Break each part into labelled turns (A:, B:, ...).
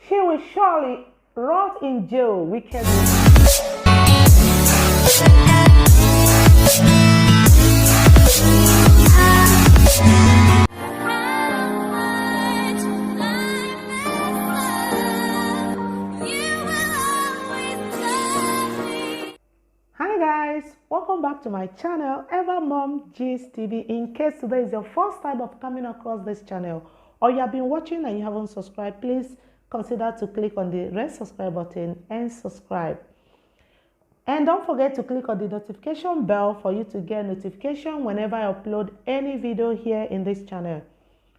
A: She will surely rot in jail. Wicked. Hi guys, welcome back to my channel, Eva Mom Gist TV. In case today is your first time of coming across this channel, or you have been watching and you haven't subscribed, please consider to click on the red subscribe button and subscribe. And don't forget to click on the notification bell for you to get notification whenever I upload any video here in this channel.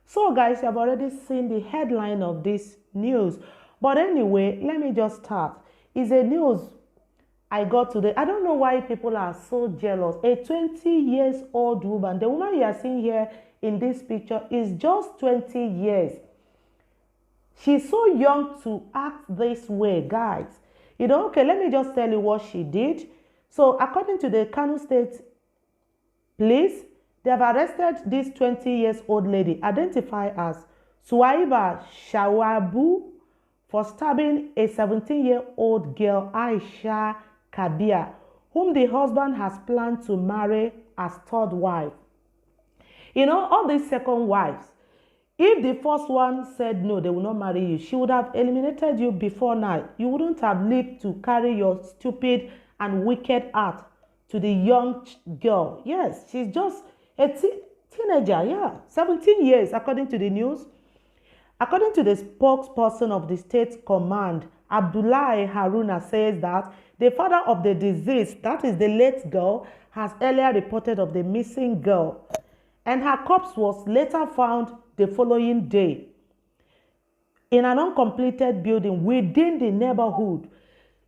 A: So guys, you have already seen the headline of this news, but anyway, let me just start. It's a news I got today. I don't know why people are so jealous. A 20-year-old woman, the woman you are seeing here in this picture is just 20 years. She's so young to act this way, guys. You know, okay, let me just tell you what she did. So according to the Kano State Police, they have arrested this 20-year-old lady identified as Suwaiba Shawabu for stabbing a 17-year-old girl, Aisha Kabia, whom the husband has planned to marry as third wife. You know, all these second wives, if the first one said no, they will not marry you, she would have eliminated you before now. You wouldn't have lived to carry your stupid and wicked heart to the young girl. Yes, she's just a teenager, yeah, 17 years, according to the news. According to the spokesperson of the state command, Abdullahi Haruna, says that the father of the deceased, that is the late girl, has earlier reported of the missing girl, and her corpse was later found the following day in an uncompleted building within the neighborhood.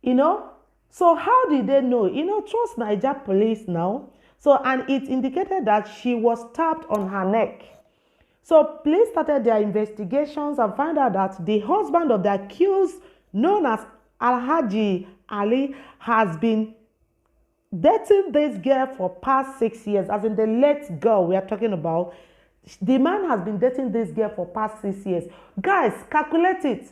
A: You know, so how did they know? You know, trust Niger police now. So, and it indicated that she was stabbed on her neck. So police started their investigations and found out that the husband of the accused, known as Alhaji Ali, has been dating this girl for past 6 years, as in the late girl we are talking about. The man has been dating this girl for past 6 years. Guys, calculate it.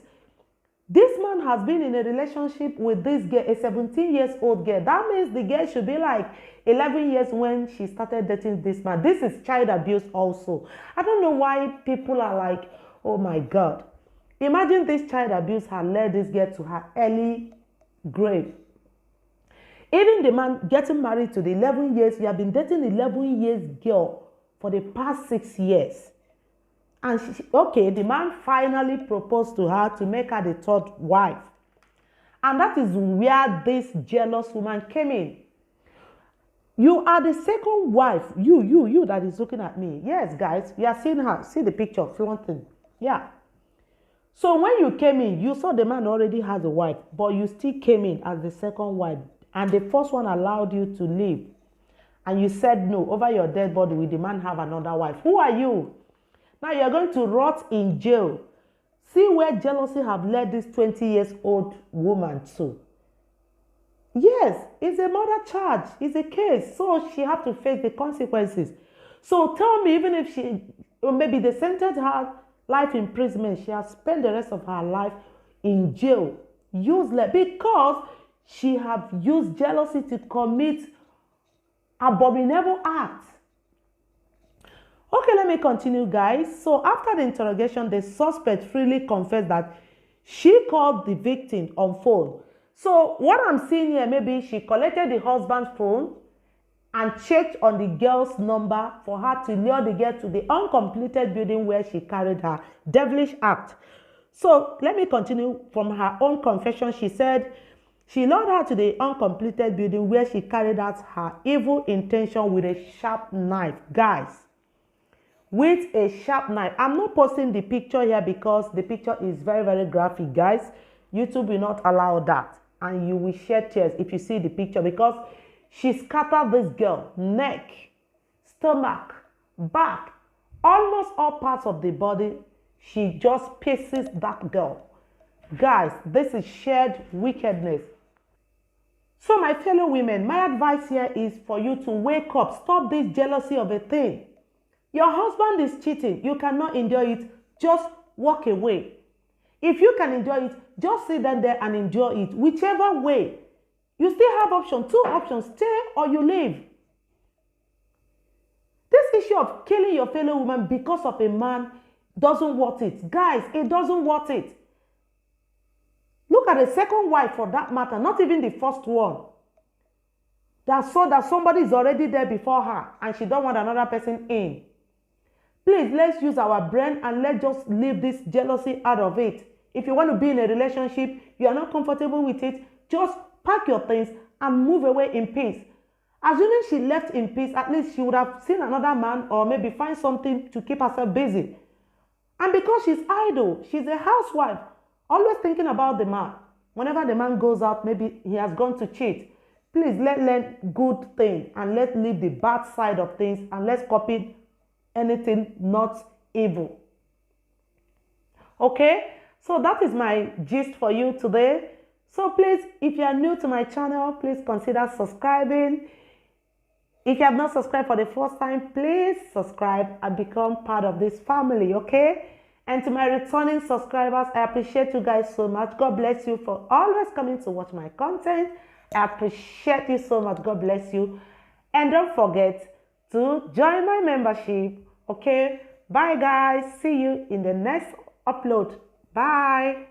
A: This man has been in a relationship with this girl, a 17-year-old girl. That means the girl should be like 11 years when she started dating this man. This is child abuse also. I don't know why people are like, oh my God. Imagine this child abuse had led this girl to her early grave. Even the man getting married to the 11 years, you have been dating 11 years girl for the past 6 years. And okay, the man finally proposed to her to make her the third wife. And that is where this jealous woman came in. You are the second wife. You that is looking at me. Yes, guys, you are seeing her. See the picture, flaunting. Yeah. So when you came in, you saw the man already has a wife, but you still came in as the second wife. And the first one allowed you to leave. And you said no, over your dead body, will the man have another wife? Who are you? Now you are going to rot in jail. See where jealousy have led this 20-year-old woman to. Yes, it's a murder charge. It's a case. So she have to face the consequences. So tell me, even if she, or maybe they sentenced her life imprisonment, she has spent the rest of her life in jail. Useless. Because she have used jealousy to commit abominable acts. Okay, let me continue, guys. So after the interrogation, the suspect freely confessed that she called the victim on phone. So what I'm seeing here, maybe she collected the husband's phone and checked on the girl's number for her to lure the girl to the uncompleted building where she carried her devilish act. So let me continue from her own confession. She said she lured her to the uncompleted building where she carried out her evil intention with a sharp knife. Guys, with a sharp knife. I'm not posting the picture here because the picture is very, very graphic, guys. YouTube will not allow that. And you will shed tears if you see the picture, because she scattered this girl, neck, stomach, back, almost all parts of the body. She just pieces that girl. Guys, this is shared wickedness. So my fellow women, my advice here is for you to wake up. Stop this jealousy of a thing. Your husband is cheating. You cannot endure it. Just walk away. If you can enjoy it, just sit down there and enjoy it. Whichever way, you still have options, two options: stay or you leave. This issue of killing your fellow woman because of a man doesn't worth it. Guys, it doesn't worth it. Look at the second wife for that matter, not even the first one. That saw that somebody is already there before her and she don't want another person in. Please, let's use our brain and let's just leave this jealousy out of it. If you want to be in a relationship, you are not comfortable with it, just pack your things and move away in peace. Assuming she left in peace, at least she would have seen another man or maybe find something to keep herself busy. And because she's idle, she's a housewife, always thinking about the man. Whenever the man goes out, maybe he has gone to cheat. Please, let's learn good things and let's leave the bad side of things and let's copy anything not evil. Okay, so that is my gist for you today. So please, if you are new to my channel, please consider subscribing. If you have not subscribed for the first time, please subscribe and become part of this family, okay? And to my returning subscribers, I appreciate you guys so much. God bless you for always coming to watch my content. I appreciate you so much. God bless you. And don't forget to join my membership, okay? Bye, guys. See you in the next upload. Bye.